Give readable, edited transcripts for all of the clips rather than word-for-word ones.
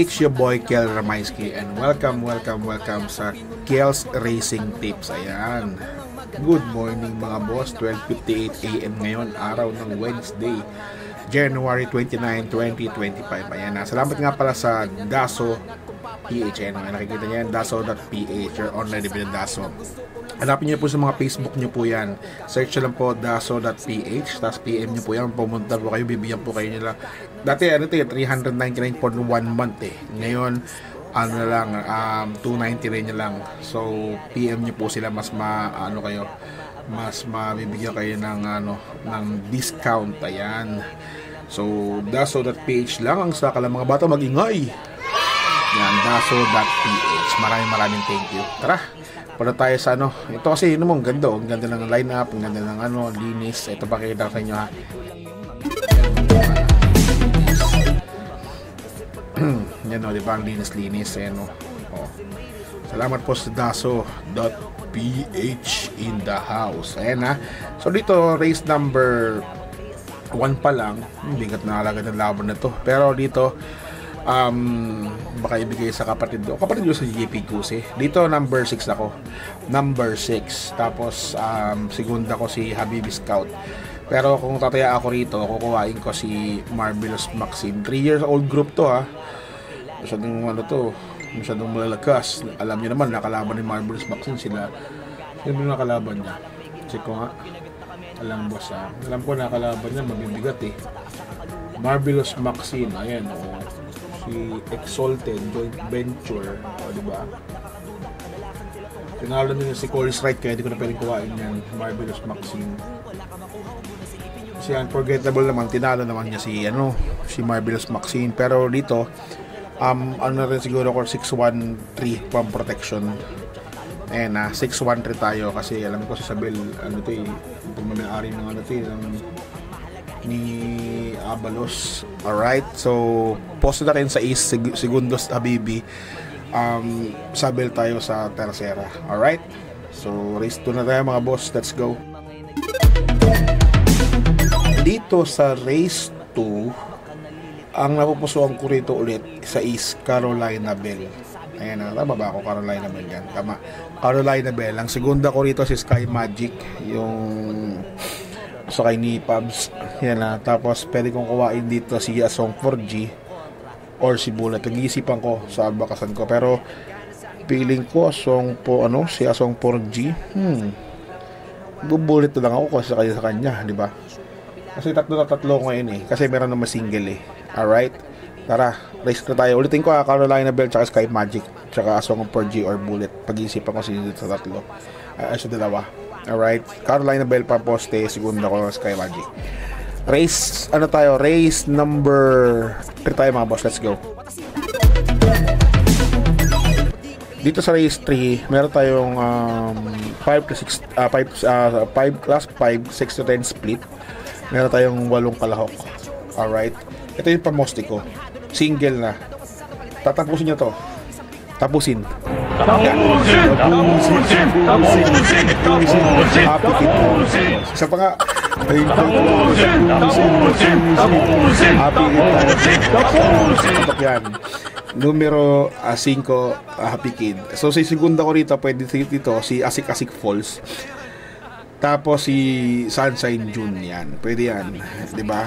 It's your boy Kel Ramaisky and welcome sa Kel's Racing Tips. Ayan. Good morning mga boss. 12:58 AM ngayon, araw ng Wednesday, January 29, 2025. Ayan na. Salamat nga pala sa Daso PH. Ayan, nakikita niya yan, daso.ph, your online dividend Daso. Hanapin niyo po sa mga Facebook niyo po yan. Search lang po daso.ph, tapos PM niyo po yan. Pumunta po kayo, bibigyan po kayo nila. Dati ano ito, 399 for 1 month eh. Ngayon, ano na lang, 290 rin niya lang. So, PM niyo po sila, mas mas mabibigyan kayo ng ng discount. Ayan. So, daso.ph lang ang saka lang mga bata mag-ingay. Yan, daso.ph. Maraming thank you. Tara, para tayo sa ito kasi ang ganda, ang ganda ng lineup, ang ganda ng linis. Ito pakita ko sa inyo ha. Yan o, diba ang linis ayan o. Salamat po sa daso.ph in the house. Ayan ha. So dito, race number 1 pa lang. Bigat na alagad ng laban na to. Pero dito, baka ibigay sa kapatid ko sa GP Guse. Dito number 6 ako. Number 6. Tapos segunda ko si Habibi Scout. Pero kung tataya ako rito, kukuhain ko si Marvelous Maxine. 3 years old group to ha. Masyadong malalakas. Alam niyo naman, nakalaban ni Marvelous Maxine sila. Sino yung nakalaban niya? Check ko nga. Alam boss ha. Alam ko nakalaban niya, mabibigat eh. Marvelous Maxine. Ayan o. Si Exalted Joint Venture, diba? Tinalo nyo si Corey's Right, kaya di ko na pwedeng kuhain yan. Marvelous Maxine. Si Unforgettable naman, tinalo naman niya si Marvelous Maxine. Pero dito, rin siguro ko 613 pang protection. Ayan na, 613 tayo kasi alam ko si Isabel, ito may-ari ng ni Abalos. Alright, so posto na rin sa East Segundos Habibi. Sabel tayo sa tercera. Alright, so race 2 na tayo mga boss, let's go. Dito sa race 2, ang napupusuan ko rito ulit sa East Carolina Bell. Ayan na, tama ba ako? Carolina Bell yan, tama, Carolina Bell. Ang segunda ko rito si Sky Magic, yung so kay ni Pabs. Yan na. Tapos pwede kong kuhain dito si Asong 4G or si Bullet. Nag-iisipan ko sa bakasan ko. Pero feeling ko si Asong 4G. Bullet na lang ako kasi sa kanya, di ba? Kasi tatlo ngayon eh. Kasi meron naman single eh. Alright? Tara, race na tayo. Ulitin ko Carolina Bell tsaka Sky Magic tsaka Asong 4G or Bullet. Pag-iisipan ko sino dito sa tatlo. Sa dalawa. Alright, Carolina Bell pa poste, segunda ko Sky Magic. Race, race number 3 tayo mga boss, let's go. Dito sa race 3, meron tayong 5 class 5, 6 to 10 split. Meron tayong 8 kalahok. Alright, ito yung pamoste ko. Single na. Tatapusin nyo to. Tapusin. Isa pa nga. Yan. Numero 5, Happy Kid. So sa segunda ko rito, pwede dito si Asik Falls. Tapos si Sunshine June yan. Pwede yan. Diba?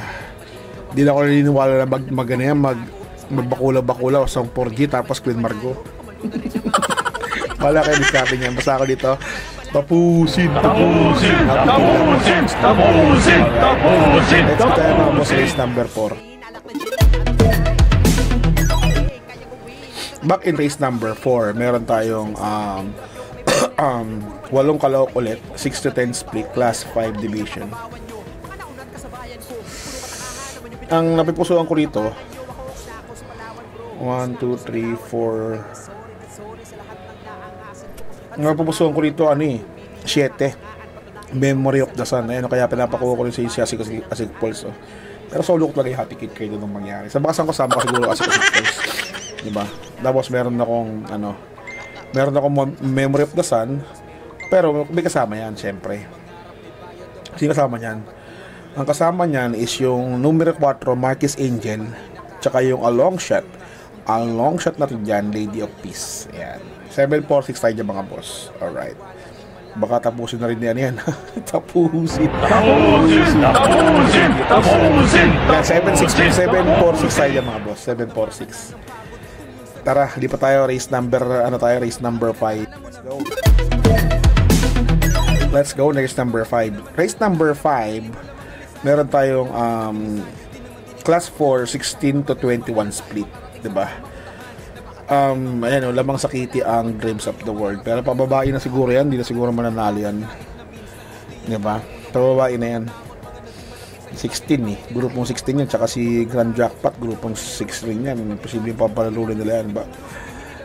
Hindi na ako naniniwala na magbakula-bakula o sa 4G tapos Queen Margot. Wala kayo diskarte niyan. Basta ako dito, tapusin. Let's go tayo mga boss, race number 4. Back in race number 4, meron tayong 8 kalahok ulit, 6 to 10 split, class 5 division. Ang napipusuan ko rito, 1, 2, 3, 4. Ang napupusuan ko rito 7. Memory of the Sun. Ayun, kaya pinapakuha ko rin sa Asik Falls. Pero solo ko talaga yung Happy Kid kayo nung mangyari. Sa bakasan ko sama ko siguro Asik Falls. Diba? Tapos meron akong Memory of the Sun. Pero may kasama yan, syempre. Sino kasama yan? Ang kasama niyan is yung numero 4 Marquis Angel, tsaka yung a long shot Ang long shot natin dyan, Lady of Peace. Ayan. 746 tayo dyan mga boss. Alright. Baka tapusin na rin yan. Tapusin. Yan, 746 tayo dyan mga boss. 746. Tara, di pa tayo race number 5. Let's go race number 5. Race number 5, meron tayong class 4, 16 to 21 split. Diba? Ayan o, lamang sa kitty ang Dreams of the World. Pero pababae na siguro yan, hindi na siguro mananalo yan. Diba? Pababae na yan. 16 eh. Grupong 16 yan. Tsaka si Grand Jackpot, grupong 6 rin yan. Posibleng papalalurin nila yan. Diba?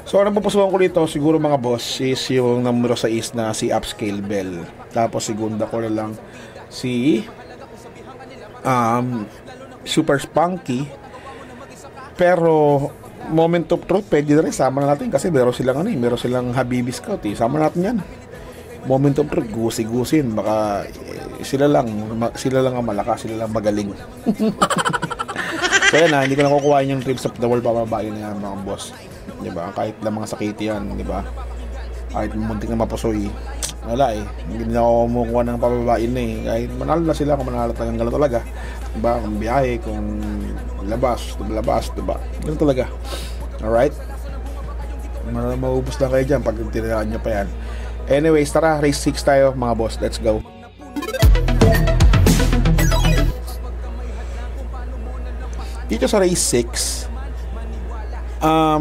So, ang pupusuan ko dito, siguro mga boss, is yung numero 6 na si Upscale Bell. Tapos, segunda ko na lang si Super Spunky. Pero Moment of Truth pwede na rin, sama na natin kasi meron silang Habibi Scout eh. Sama natin yan. Moment of Truth, gusi-gusin, baka sila lang ang malakas, sila lang magaling. So yan hindi ko na kukuha yung Dreams of the World, pababain na yan mga boss, diba? Kahit lang mga sakiti yan, diba? Kahit muntik na mapusoy, wala eh, hindi na ako kumukuha ng pababain na eh. Kahit manalo na sila, kung manalo talaga, diba? Kung biyahe, kung labas, diba? Ganun talaga. Alright? Maubos lang kayo dyan pag tiniraan nyo pa yan. Anyways, tara, race 6 tayo mga boss. Let's go. Dito sa race 6,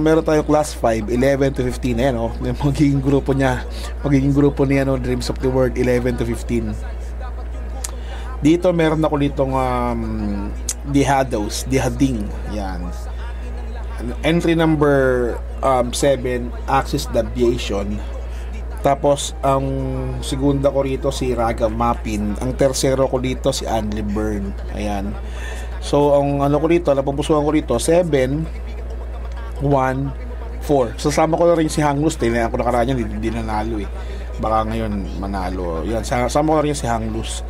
meron tayo class 5, 11 to 15. Ayan o, magiging grupo niya Dreams of the World, 11 to 15. Dito meron ako ditong Dihading. Yan. Entry number 7, Axis Deviation. Tapos ang segunda ko rito si Raga Mapin. Ang tersero ko dito si Anli Burn. Ayan. So ang ano ko dito, napupusuan ko rito 7, 1, 4. Sasama ko na rin si Hanglus. Tingnan ako nakaraan yan, hindi nanalo eh. Baka ngayon manalo. Yan, sama ko rin si Hanglus.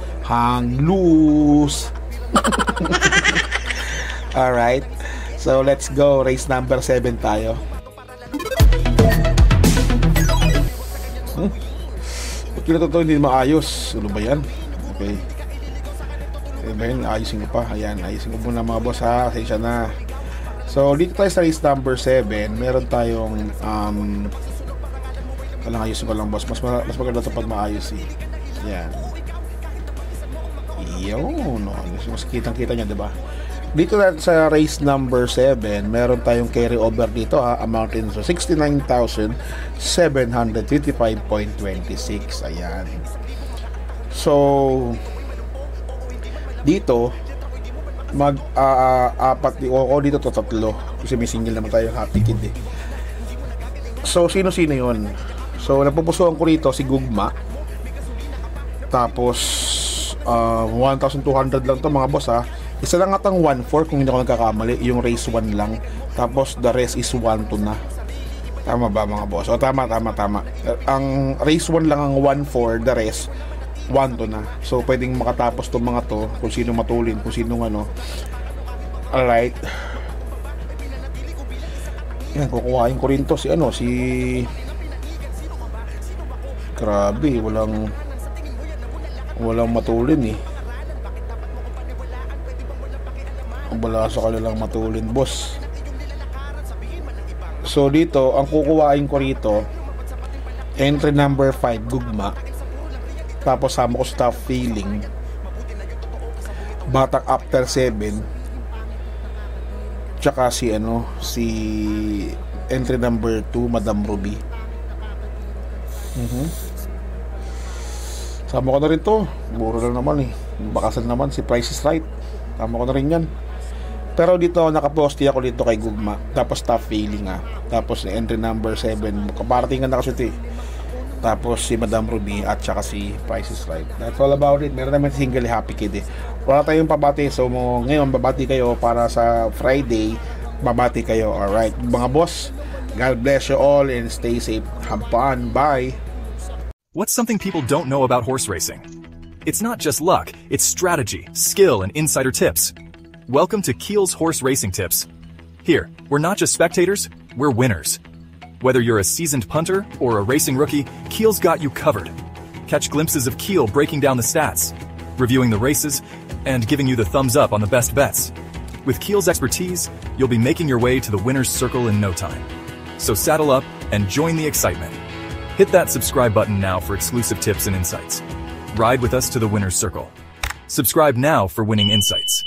Alright. So let's go. Race number 7 tayo. Ba't ito hindi maayos? Ano ba yan? Okay. Ayusin ko pa. Ayan, ayusin ko muna mga boss ha. Asensya na. So dito tayo sa race number 7. Meron tayong ayusin ko lang boss. Mas maganda ito pag maayos eh. Ayan. Yun, no. Mas kitang-kita nyo, diba? Dito sa race number 7, meron tayong carry over dito amounting to 69,755.26. Ayan. So dito apat dito to tatlo kasi may single naman tayo Happy Kid eh. So sino-sino yun? So napupusuan ko rito si Gugma. Tapos 1,200 lang to mga boss ha. Isa lang atang 1-4 kung hindi ako nagkakamali. Yung race 1 lang. Tapos the rest is 1-2 na. Tama ba mga boss? O tama. Ang race 1 lang ang 1-4. The rest 1-2 na. So pwedeng makatapos tong mga to. Kung sino matulin. Kung sino ano. Alright. Yan, kukuhain ko rin to si grabe, walang matulin eh. Wala sa kanilang matulin boss. So dito ang kukuhain ko rito entry number 5 Gugma. Tapos sama ko Staff Feeling, Batak After 7, tsaka si entry number 2 Madam Ruby. Sama ko na rin to. Muro lang naman eh. Bakasan naman si Price is Right. Sama ko na rin yan. Pero dito nakaposti ako dito kay Gugma. Tapos Staff Feeling Tapos entry number 7. Kaparating na kasi ito eh. Tapos si Madam Ruby at saka si Price is Right. That's all about it. Meron naman single Happy Kid eh. Wala tayong pabati. So ngayon babati kayo para sa Friday. Babati kayo. Alright mga boss, God bless you all and stay safe. Have fun. Bye. What's something people don't know about horse racing? It's not just luck, it's strategy, skill, and insider tips. Welcome to Keel's Horse Racing Tips. Here, we're not just spectators, we're winners. Whether you're a seasoned punter or a racing rookie, Keel's got you covered. Catch glimpses of Keel breaking down the stats, reviewing the races, and giving you the thumbs up on the best bets. With Keel's expertise, you'll be making your way to the winner's circle in no time. So saddle up and join the excitement. Hit that subscribe button now for exclusive tips and insights. Ride with us to the winner's circle. Subscribe now for winning insights.